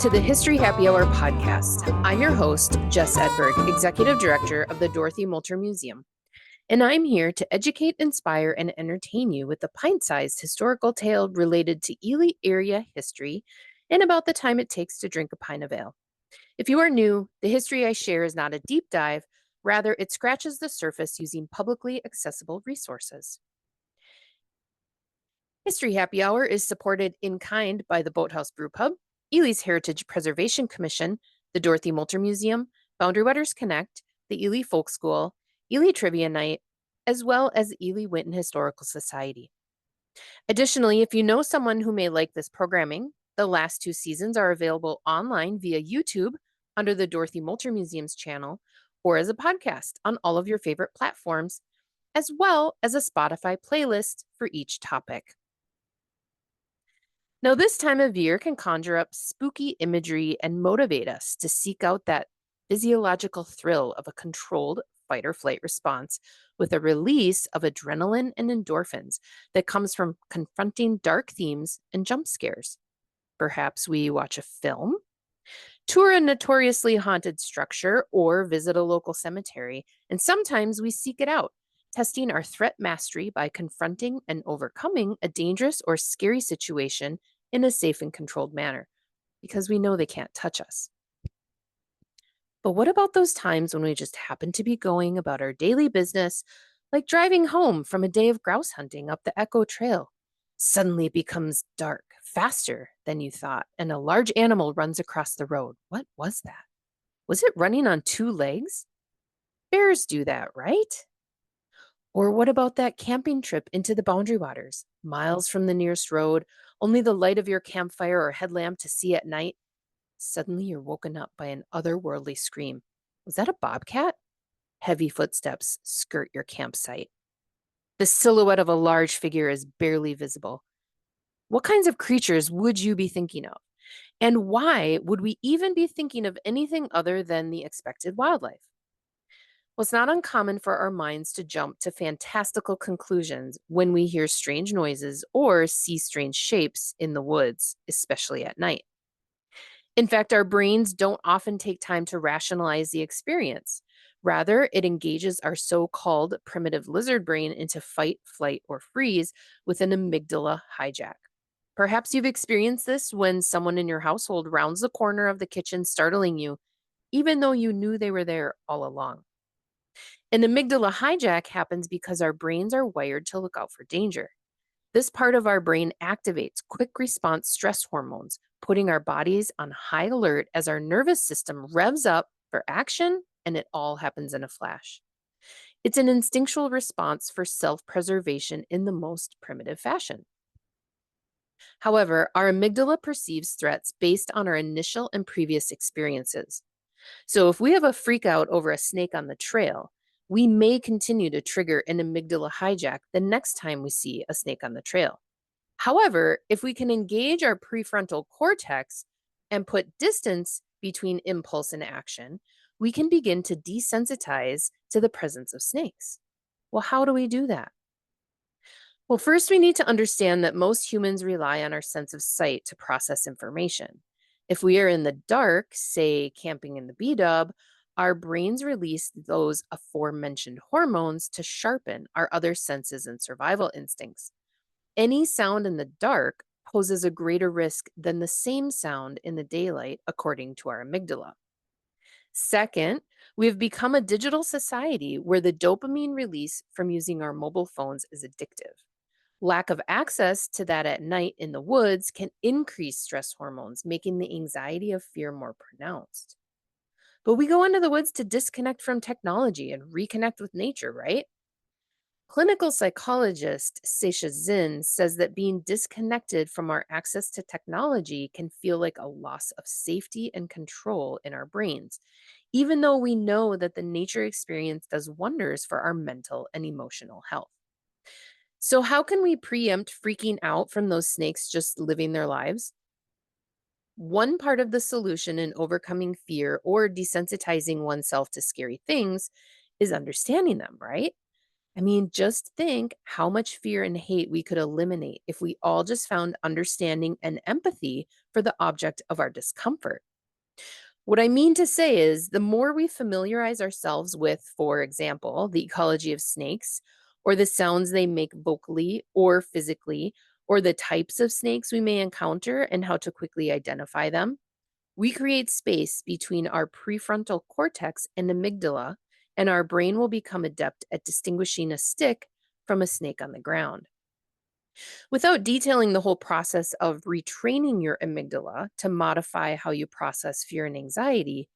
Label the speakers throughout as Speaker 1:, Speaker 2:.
Speaker 1: to the History Happy Hour podcast. I'm your host, Jess Edberg, Executive Director of the Dorothy Molter Museum, and I'm here to educate, inspire, and entertain you with a pint-sized historical tale related to Ely area history and about the time it takes to drink a pint of ale. If you are new, the history I share is not a deep dive, rather it scratches the surface using publicly accessible resources. History Happy Hour is supported in kind by the Boathouse Brewpub, Ely's Heritage Preservation Commission, the Dorothy Molter Museum, Boundary Waters Connect, the Ely Folk School, Ely Trivia Night, as well as the Ely-Winton Historical Society. Additionally, if you know someone who may like this programming, the last 2 seasons are available online via YouTube under the Dorothy Molter Museum's channel or as a podcast on all of your favorite platforms, as well as a Spotify playlist for each topic. Now, this time of year can conjure up spooky imagery and motivate us to seek out that physiological thrill of a controlled fight or flight response with a release of adrenaline and endorphins that comes from confronting dark themes and jump scares. Perhaps we watch a film, tour a notoriously haunted structure, or visit a local cemetery, and sometimes we seek it out, testing our threat mastery by confronting and overcoming a dangerous or scary situation in a safe and controlled manner, because we know they can't touch us. But what about those times when we just happen to be going about our daily business, like driving home from a day of grouse hunting up the Echo Trail? Suddenly it becomes dark, faster than you thought, and a large animal runs across the road. What was that? Was it running on 2 legs? Bears do that, right? Or what about that camping trip into the Boundary Waters, miles from the nearest road, only the light of your campfire or headlamp to see at night? Suddenly you're woken up by an otherworldly scream. Was that a bobcat? Heavy footsteps skirt your campsite. The silhouette of a large figure is barely visible. What kinds of creatures would you be thinking of? And why would we even be thinking of anything other than the expected wildlife? Well, it's not uncommon for our minds to jump to fantastical conclusions when we hear strange noises or see strange shapes in the woods, especially at night. In fact, our brains don't often take time to rationalize the experience. Rather, it engages our so-called primitive lizard brain into fight, flight, or freeze with an amygdala hijack. Perhaps you've experienced this when someone in your household rounds the corner of the kitchen, startling you, even though you knew they were there all along. An amygdala hijack happens because our brains are wired to look out for danger. This part of our brain activates quick response stress hormones, putting our bodies on high alert as our nervous system revs up for action, and it all happens in a flash. It's an instinctual response for self-preservation in the most primitive fashion. However, our amygdala perceives threats based on our initial and previous experiences. So if we have a freak out over a snake on the trail, we may continue to trigger an amygdala hijack the next time we see a snake on the trail. However, if we can engage our prefrontal cortex and put distance between impulse and action, we can begin to desensitize to the presence of snakes. Well, how do we do that? Well, first we need to understand that most humans rely on our sense of sight to process information. If we are in the dark, say camping in the B-dub, our brains release those aforementioned hormones to sharpen our other senses and survival instincts. Any sound in the dark poses a greater risk than the same sound in the daylight, according to our amygdala. Second, we have become a digital society where the dopamine release from using our mobile phones is addictive. Lack of access to that at night in the woods can increase stress hormones, making the anxiety of fear more pronounced. But we go into the woods to disconnect from technology and reconnect with nature, right? Clinical psychologist Seisha Zinn says that being disconnected from our access to technology can feel like a loss of safety and control in our brains, even though we know that the nature experience does wonders for our mental and emotional health. So, how can we preempt freaking out from those snakes just living their lives? One part of the solution in overcoming fear or desensitizing oneself to scary things is understanding them, right? I mean, just think how much fear and hate we could eliminate if we all just found understanding and empathy for the object of our discomfort. What I mean to say is, the more we familiarize ourselves with, for example, the ecology of snakes, or the sounds they make vocally or physically, or the types of snakes we may encounter and how to quickly identify them, we create space between our prefrontal cortex and amygdala, and our brain will become adept at distinguishing a stick from a snake on the ground. Without detailing the whole process of retraining your amygdala to modify how you process fear and anxiety,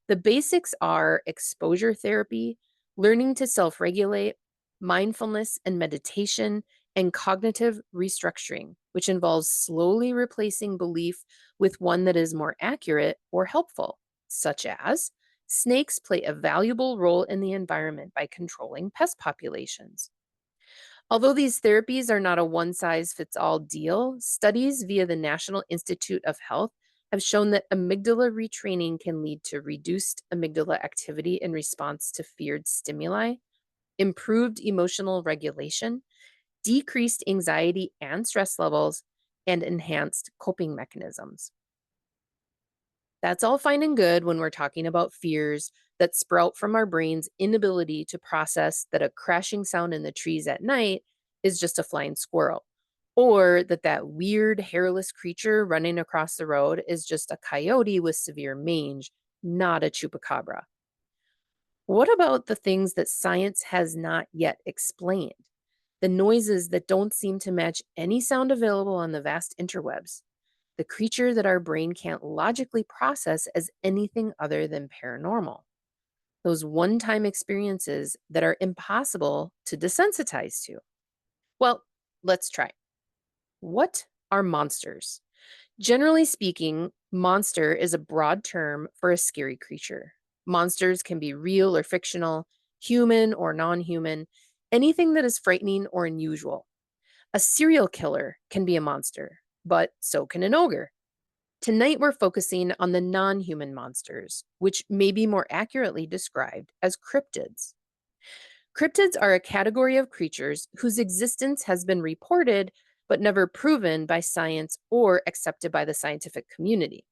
Speaker 1: the basics are exposure therapy, learning to self regulate, mindfulness and meditation, and cognitive restructuring, which involves slowly replacing belief with one that is more accurate or helpful, such as snakes play a valuable role in the environment by controlling pest populations. Although these therapies are not a one size fits all deal, studies via the National Institute of Health have shown that amygdala retraining can lead to reduced amygdala activity in response to feared stimuli, improved emotional regulation, decreased anxiety and stress levels, and enhanced coping mechanisms. That's all fine and good when we're talking about fears that sprout from our brain's inability to process that a crashing sound in the trees at night is just a flying squirrel, or that weird hairless creature running across the road is just a coyote with severe mange, not a chupacabra. What about the things that science has not yet explained? The noises that don't seem to match any sound available on the vast interwebs, the creature that our brain can't logically process as anything other than paranormal. Those one time experiences that are impossible to desensitize to. Well, let's try. What are monsters? Generally speaking, monster is a broad term for a scary creature. Monsters can be real or fictional, human or non human, anything that is frightening or unusual. A serial killer can be a monster, but so can an ogre. Tonight, we're focusing on the non human monsters, which may be more accurately described as cryptids. Cryptids are a category of creatures whose existence has been reported but never proven by science or accepted by the scientific community.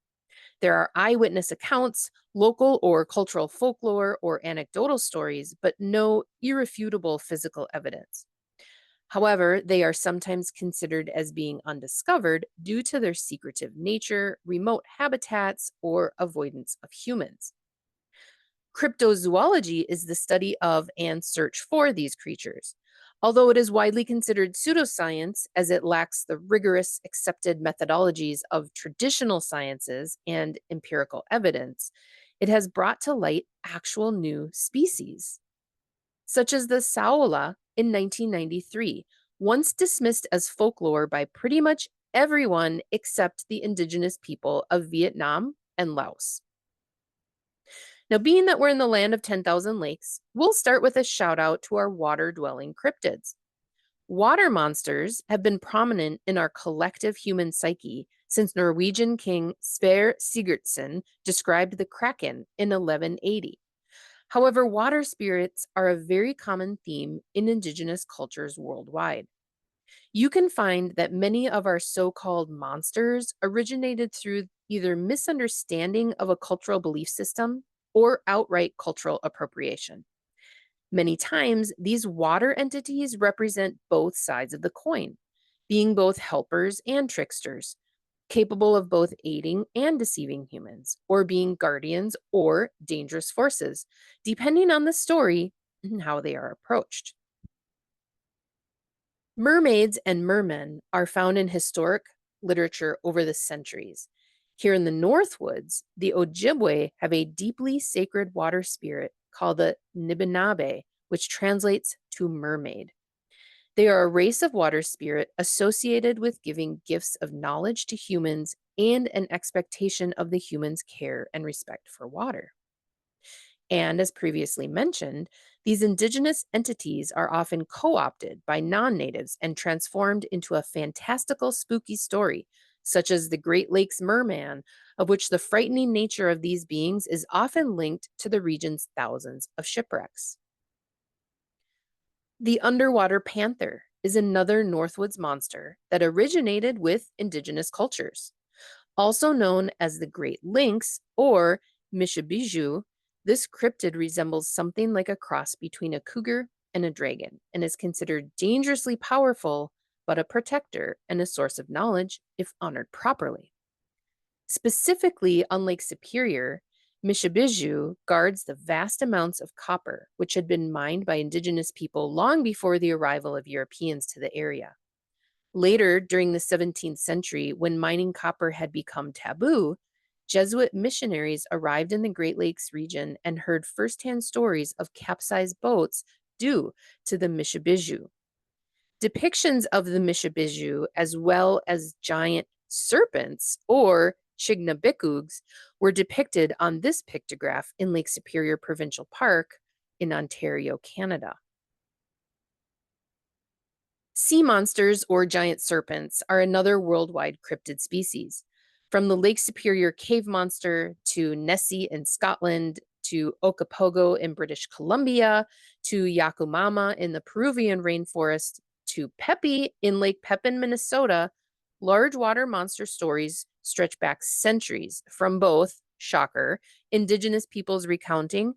Speaker 1: There are eyewitness accounts, local or cultural folklore, or anecdotal stories, but no irrefutable physical evidence. However, they are sometimes considered as being undiscovered due to their secretive nature, remote habitats, or avoidance of humans. Cryptozoology is the study of and search for these creatures. Although it is widely considered pseudoscience as it lacks the rigorous accepted methodologies of traditional sciences and empirical evidence, it has brought to light actual new species, such as the Saola in 1993, once dismissed as folklore by pretty much everyone except the indigenous people of Vietnam and Laos. Now, being that we're in the land of 10,000 lakes, we'll start with a shout out to our water dwelling cryptids. Water monsters have been prominent in our collective human psyche since Norwegian king Sverre Sigurdsson described the Kraken in 1180. However, water spirits are a very common theme in indigenous cultures worldwide. You can find that many of our so called monsters originated through either misunderstanding of a cultural belief system or outright cultural appropriation. Many times, these water entities represent both sides of the coin, being both helpers and tricksters, capable of both aiding and deceiving humans, or being guardians or dangerous forces, depending on the story and how they are approached. Mermaids and mermen are found in historic literature over the centuries. Here in the Northwoods, the Ojibwe have a deeply sacred water spirit called the Nibinabe, which translates to mermaid. They are a race of water spirit associated with giving gifts of knowledge to humans and an expectation of the humans' care and respect for water. And as previously mentioned, these indigenous entities are often co opted by non natives and transformed into a fantastical, spooky story, such as the Great Lakes Merman, of which the frightening nature of these beings is often linked to the region's thousands of shipwrecks. The underwater panther is another Northwoods monster that originated with indigenous cultures. Also known as the great lynx or Mishabiju, this cryptid resembles something like a cross between a cougar and a dragon and is considered dangerously powerful, but a protector and a source of knowledge if honored properly. Specifically on Lake Superior, Mishabiju guards the vast amounts of copper which had been mined by indigenous people long before the arrival of Europeans to the area. Later, during the 17th century, when mining copper had become taboo, Jesuit missionaries arrived in the Great Lakes region and heard firsthand stories of capsized boats due to the Mishabiju. Depictions of the Mishabiju, as well as giant serpents or chignabikugs, were depicted on this pictograph in Lake Superior Provincial Park in Ontario, Canada. Sea monsters or giant serpents are another worldwide cryptid species. From the Lake Superior cave monster to Nessie in Scotland to Okapogo in British Columbia to Yakumama in the Peruvian rainforest to Pepe in Lake Pepin, Minnesota, large water monster stories stretch back centuries from both, shocker, indigenous peoples recounting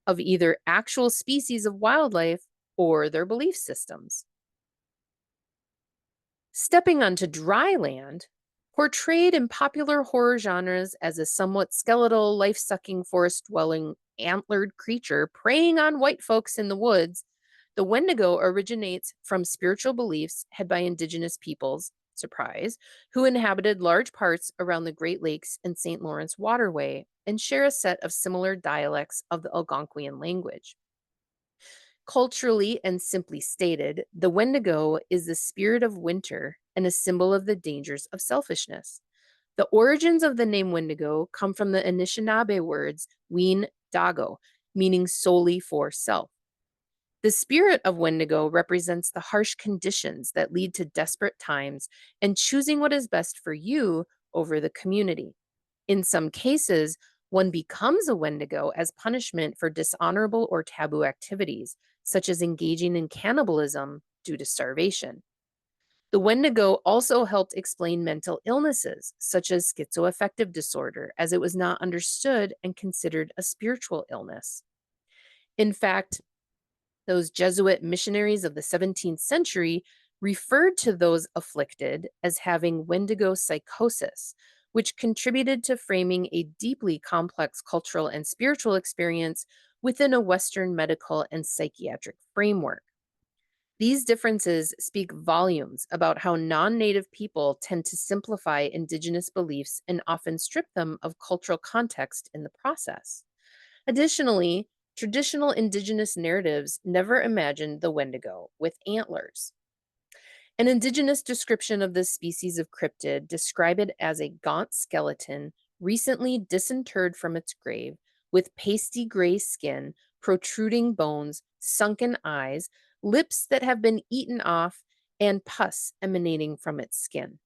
Speaker 1: of either actual species of wildlife or their belief systems. Stepping onto dry land, portrayed in popular horror genres as a somewhat skeletal, life sucking, forest dwelling, antlered creature preying on white folks in the woods, the Wendigo originates from spiritual beliefs held by indigenous peoples, surprise, who inhabited large parts around the Great Lakes and St. Lawrence waterway and share a set of similar dialects of the Algonquian language. Culturally and simply stated, the Wendigo is the spirit of winter and a symbol of the dangers of selfishness. The origins of the name Wendigo come from the Anishinaabe words ween dago, meaning solely for self. The spirit of Wendigo represents the harsh conditions that lead to desperate times and choosing what is best for you over the community. In some cases, one becomes a Wendigo as punishment for dishonorable or taboo activities, such as engaging in cannibalism due to starvation. The Wendigo also helped explain mental illnesses, such as schizoaffective disorder, as it was not understood and considered a spiritual illness. In fact, those Jesuit missionaries of the 17th century referred to those afflicted as having Wendigo psychosis, which contributed to framing a deeply complex cultural and spiritual experience within a Western medical and psychiatric framework. These differences speak volumes about how non native people tend to simplify indigenous beliefs and often strip them of cultural context in the process. Additionally, traditional indigenous narratives never imagined the Wendigo with antlers. An indigenous description of this species of cryptid described it as a gaunt skeleton recently disinterred from its grave with pasty gray skin, protruding bones, sunken eyes, lips that have been eaten off, and pus emanating from its skin.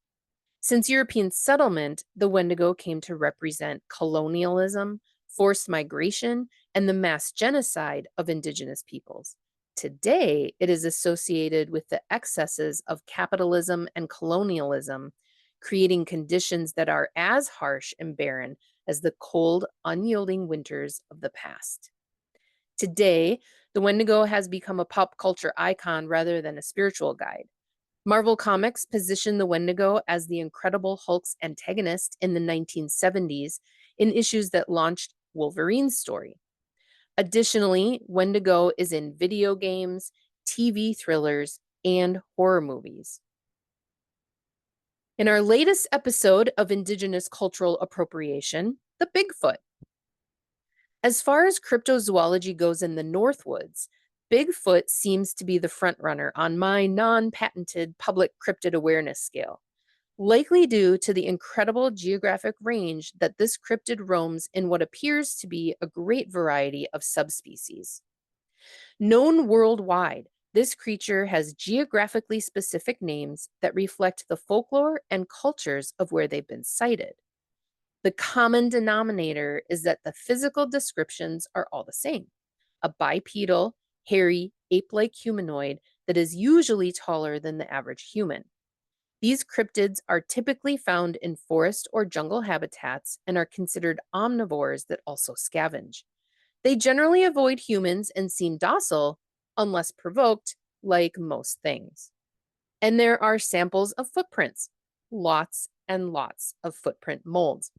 Speaker 1: Since European settlement, the Wendigo came to represent colonialism, forced migration, and the mass genocide of indigenous peoples. Today, it is associated with the excesses of capitalism and colonialism, creating conditions that are as harsh and barren as the cold, unyielding winters of the past. Today, the Wendigo has become a pop culture icon rather than a spiritual guide. Marvel Comics positioned the Wendigo as the Incredible Hulk's antagonist in the 1970s in issues that launched Wolverine's story. Additionally, Wendigo is in video games, TV thrillers, and horror movies. In our latest episode of Indigenous Cultural Appropriation, the Bigfoot. As far as cryptozoology goes in the Northwoods, Bigfoot seems to be the frontrunner on my non-patented public cryptid awareness scale, likely due to the incredible geographic range that this cryptid roams in what appears to be a great variety of subspecies. Known worldwide, this creature has geographically specific names that reflect the folklore and cultures of where they've been sighted. The common denominator is that the physical descriptions are all the same: a bipedal, hairy, ape like humanoid that is usually taller than the average human. These cryptids are typically found in forest or jungle habitats and are considered omnivores that also scavenge. They generally avoid humans and seem docile unless provoked, like most things. And there are samples of footprints, lots and lots of footprint molds.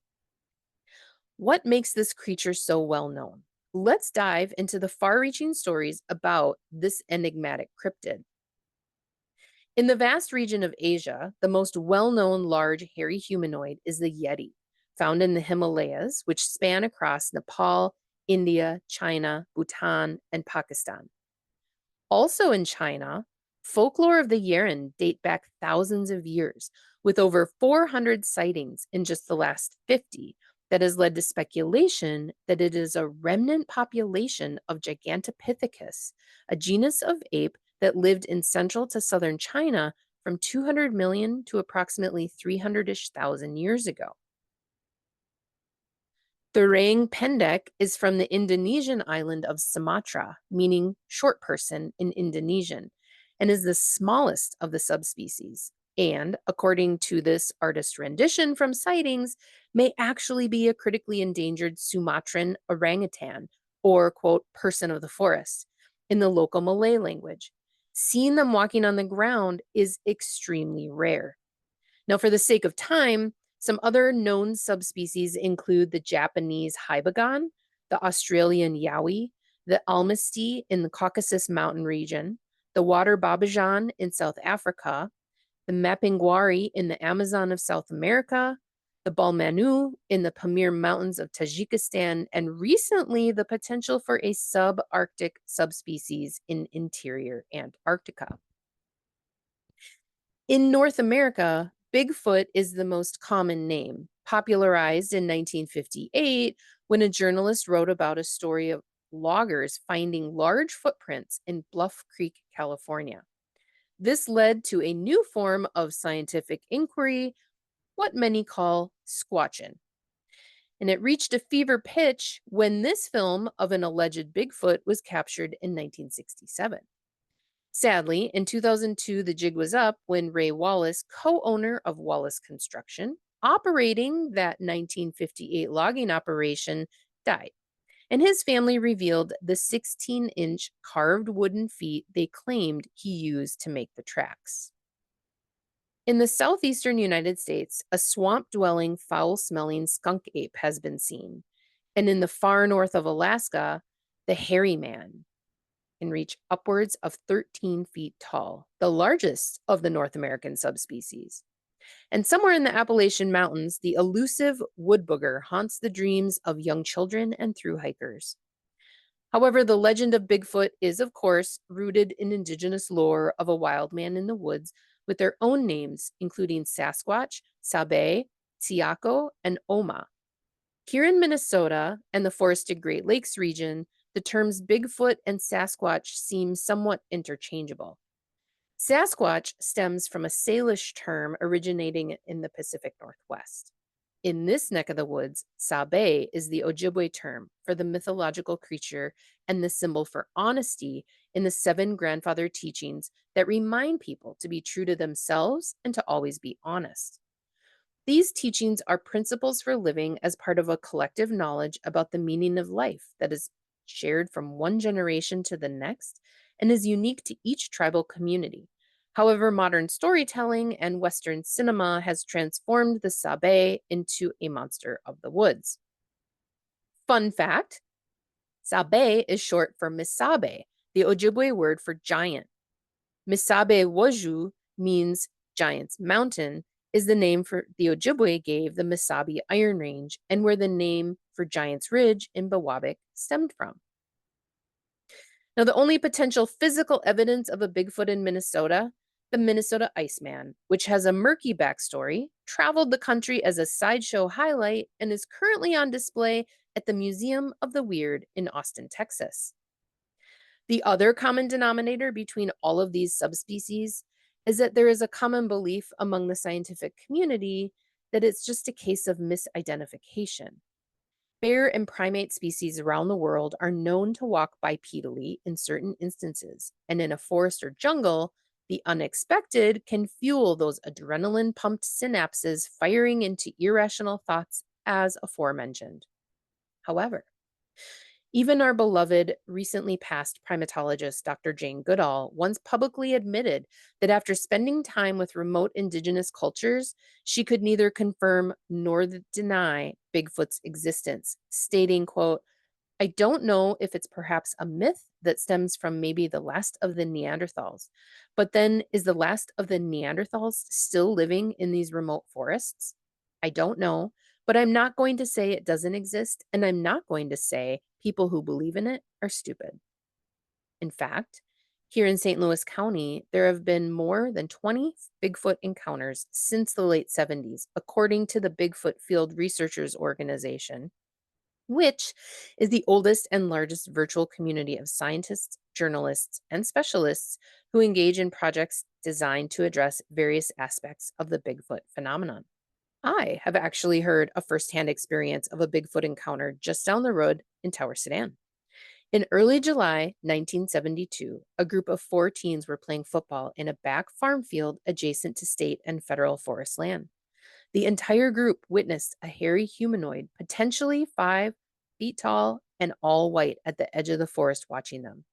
Speaker 1: What makes this creature so well known? Let's dive into the far reaching stories about this enigmatic cryptid. In the vast region of Asia, the most well known large hairy humanoid is the Yeti, found in the Himalayas, which span across Nepal, India, China, Bhutan, and Pakistan. Also in China, folklore of the Yeren date back thousands of years, with over 400 sightings in just the last 50 that has led to speculation that it is a remnant population of Gigantopithecus, a genus of ape that lived in central to southern China from 200 million to approximately 300-ish thousand years ago. The Rang Pendek is from the Indonesian island of Sumatra, meaning short person in Indonesian, and is the smallest of the subspecies. And, according to this artist rendition from sightings, may actually be a critically endangered Sumatran orangutan, or, quote, person of the forest, in the local Malay language. Seeing them walking on the ground is extremely rare. Now, for the sake of time, some other known subspecies include the Japanese hybagon, the Australian yowie, the almasty in the Caucasus Mountain region, the water babajan in South Africa, the mapinguari in the Amazon of South America, the balmanu in the Pamir Mountains of Tajikistan, and recently the potential for a subarctic subspecies in interior Antarctica. In North America, Bigfoot is the most common name, popularized in 1958 when a journalist wrote about a story of loggers finding large footprints in Bluff Creek, California. This led to a new form of scientific inquiry, what many call squatchin'. And it reached a fever pitch when this film of an alleged Bigfoot was captured in 1967. Sadly, in 2002, the jig was up when Ray Wallace, co owner of Wallace Construction, operating that 1958 logging operation, died. And his family revealed the 16-inch carved wooden feet they claimed he used to make the tracks. In the southeastern United States, a swamp dwelling, foul smelling skunk ape has been seen. And in the far north of Alaska, the hairy man can reach upwards of 13 feet tall, the largest of the North American subspecies. And somewhere in the Appalachian Mountains, the elusive wood booger haunts the dreams of young children and thru hikers. However, the legend of Bigfoot is, of course, rooted in indigenous lore of a wild man in the woods with their own names, including Sasquatch, Sabe, Tsiako, and Oma. Here in Minnesota and the forested Great Lakes region, the terms Bigfoot and Sasquatch seem somewhat interchangeable. Sasquatch stems from a Salish term originating in the Pacific Northwest. In this neck of the woods, Sabe is the Ojibwe term for the mythological creature and the symbol for honesty in the 7 grandfather teachings that remind people to be true to themselves and to always be honest. These teachings are principles for living as part of a collective knowledge about the meaning of life that is shared from one generation to the next and is unique to each tribal community. However, modern storytelling and Western cinema has transformed the Sabe into a monster of the woods. Fun fact, Sabe is short for Misabe, the Ojibwe word for giant. Misabe Woju means giant's mountain, is the name for the Ojibwe gave the Misabi Iron Range and where the name for Giant's Ridge in Biwabik stemmed from. Now, the only potential physical evidence of a Bigfoot in Minnesota, the Minnesota Iceman, which has a murky backstory, traveled the country as a sideshow highlight, and is currently on display at the Museum of the Weird in Austin, Texas. The other common denominator between all of these subspecies is that there is a common belief among the scientific community that it's just a case of misidentification. Bear and primate species around the world are known to walk bipedally in certain instances, and in a forest or jungle, the unexpected can fuel those adrenaline pumped synapses firing into irrational thoughts, as aforementioned. However, even our beloved, recently passed primatologist Dr. Jane Goodall once publicly admitted that after spending time with remote indigenous cultures, she could neither confirm nor deny Bigfoot's existence, stating, quote, I don't know if it's perhaps a myth that stems from maybe the last of the Neanderthals, but then is the last of the Neanderthals still living in these remote forests? I don't know, but I'm not going to say it doesn't exist, and I'm not going to say people who believe in it are stupid. In fact, here in St. Louis County, there have been more than 20 Bigfoot encounters since the late 70s, according to the Bigfoot Field Researchers Organization, which is the oldest and largest virtual community of scientists, journalists, and specialists who engage in projects designed to address various aspects of the Bigfoot phenomenon. I have actually heard a firsthand experience of a Bigfoot encounter just down the road in Tower Sudan. In early July 1972, a group of four teens were playing football in a back farm field adjacent to state and federal forest land. The entire group witnessed a hairy humanoid, potentially 5 feet tall and all white, at the edge of the forest watching them.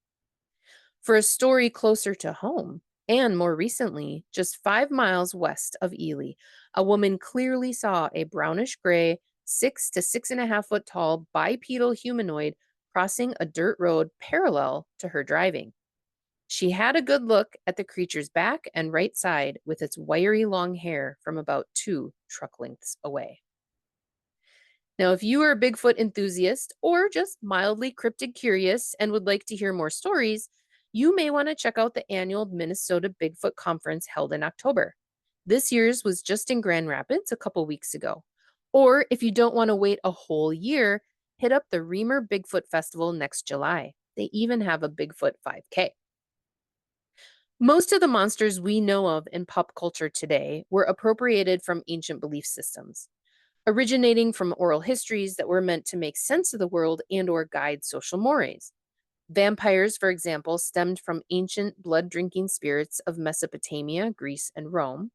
Speaker 1: For a story closer to home, and more recently, just 5 miles west of Ely, a woman clearly saw a brownish gray, 6 to 6.5 foot tall bipedal humanoid crossing a dirt road parallel to her driving. She had a good look at the creature's back and right side with its wiry long hair from about 2 truck lengths away. Now, if you are a Bigfoot enthusiast or just mildly cryptid curious and would like to hear more stories, you may want to check out the annual Minnesota Bigfoot Conference held in October. This year's was just in Grand Rapids a couple weeks ago. Or if you don't want to wait a whole year, hit up the Reamer Bigfoot Festival next July. They even have a Bigfoot 5K. Most of the monsters we know of in pop culture today were appropriated from ancient belief systems, originating from oral histories that were meant to make sense of the world and or guide social mores. Vampires, for example, stemmed from ancient blood-drinking spirits of Mesopotamia, Greece, and Rome,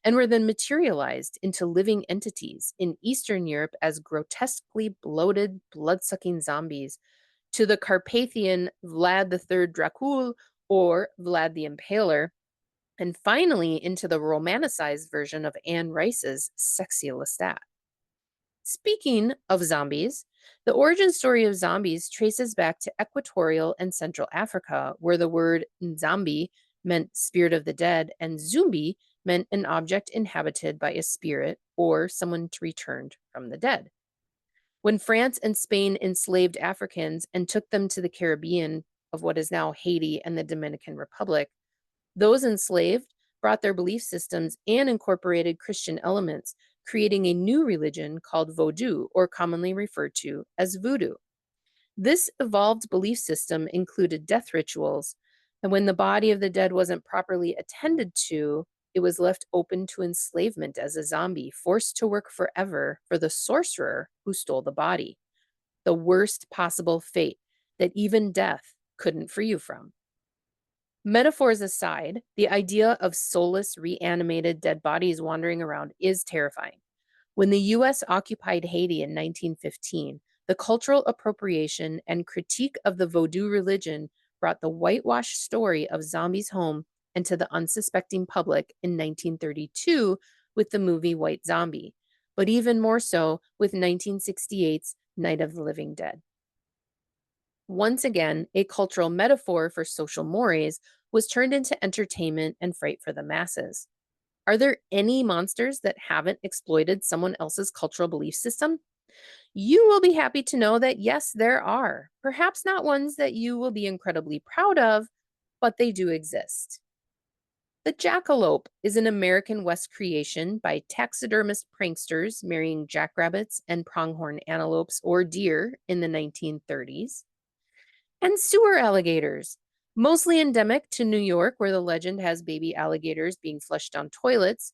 Speaker 1: and were then materialized into living entities in Eastern Europe as grotesquely bloated, blood-sucking zombies, to the Carpathian Vlad III Dracul or Vlad the Impaler, and finally into the romanticized version of Anne Rice's sexy Lestat. Speaking of zombies, the origin story of zombies traces back to Equatorial and Central Africa, where the word Nzambi meant spirit of the dead, and Zumbi meant an object inhabited by a spirit or someone returned from the dead. When France and Spain enslaved Africans and took them to the Caribbean of what is now Haiti and the Dominican Republic, those enslaved brought their belief systems and incorporated Christian elements, creating a new religion called Vodou, or commonly referred to as voodoo. This evolved belief system included death rituals, and when the body of the dead wasn't properly attended to, it was left open to enslavement as a zombie, forced to work forever for the sorcerer who stole the body. The worst possible fate that even death couldn't free you from. Metaphors aside, the idea of soulless, reanimated dead bodies wandering around is terrifying. When the US occupied Haiti in 1915, the cultural appropriation and critique of the Vodou religion brought the whitewashed story of zombies home and to the unsuspecting public in 1932 with the movie White Zombie, but even more so with 1968's Night of the Living Dead. Once again, a cultural metaphor for social mores was turned into entertainment and fright for the masses. Are there any monsters that haven't exploited someone else's cultural belief system? You will be happy to know that yes, there are. Perhaps not ones that you will be incredibly proud of, but they do exist. The jackalope is an American West creation by taxidermist pranksters marrying jackrabbits and pronghorn antelopes or deer in the 1930s. And sewer alligators, mostly endemic to New York, where the legend has baby alligators being flushed down toilets,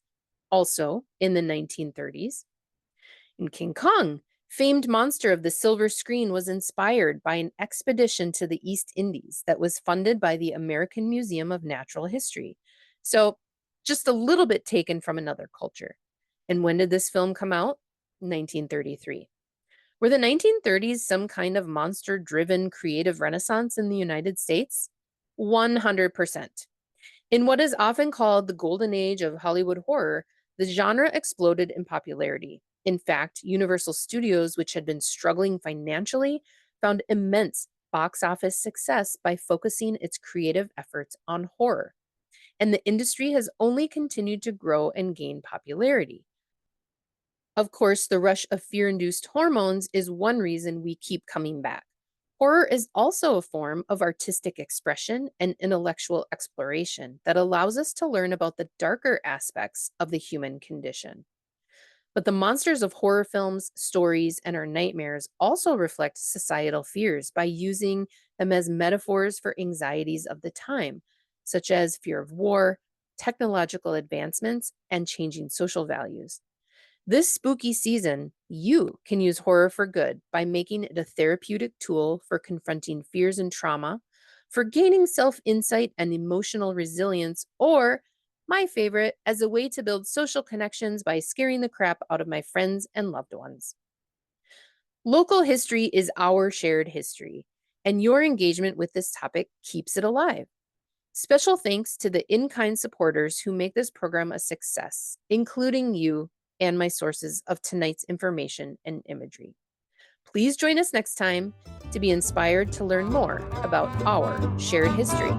Speaker 1: also in the 1930s. And King Kong, Famed monster of the silver screen was inspired by an expedition to the East Indies that was funded by the American Museum of Natural History. So, just a little bit taken from another culture. And when did this film come out? 1933. Were the 1930s some kind of monster driven creative renaissance in the United States? 100%. In what is often called the golden age of Hollywood horror, the genre exploded in popularity. In fact, Universal Studios, which had been struggling financially, found immense box office success by focusing its creative efforts on horror. And the industry has only continued to grow and gain popularity. Of course, the rush of fear induced hormones is one reason we keep coming back. Horror is also a form of artistic expression and intellectual exploration that allows us to learn about the darker aspects of the human condition. But the monsters of horror films, stories, and our nightmares also reflect societal fears by using them as metaphors for anxieties of the time, such as fear of war, technological advancements, and changing social values. This spooky season, you can use horror for good by making it a therapeutic tool for confronting fears and trauma, for gaining self insight and emotional resilience, or, my favorite, as a way to build social connections by scaring the crap out of my friends and loved ones. Local history is our shared history, and your engagement with this topic keeps it alive. Special thanks to the in kind supporters who make this program a success, including you and my sources of tonight's information and imagery. Please join us next time to be inspired to learn more about our shared history.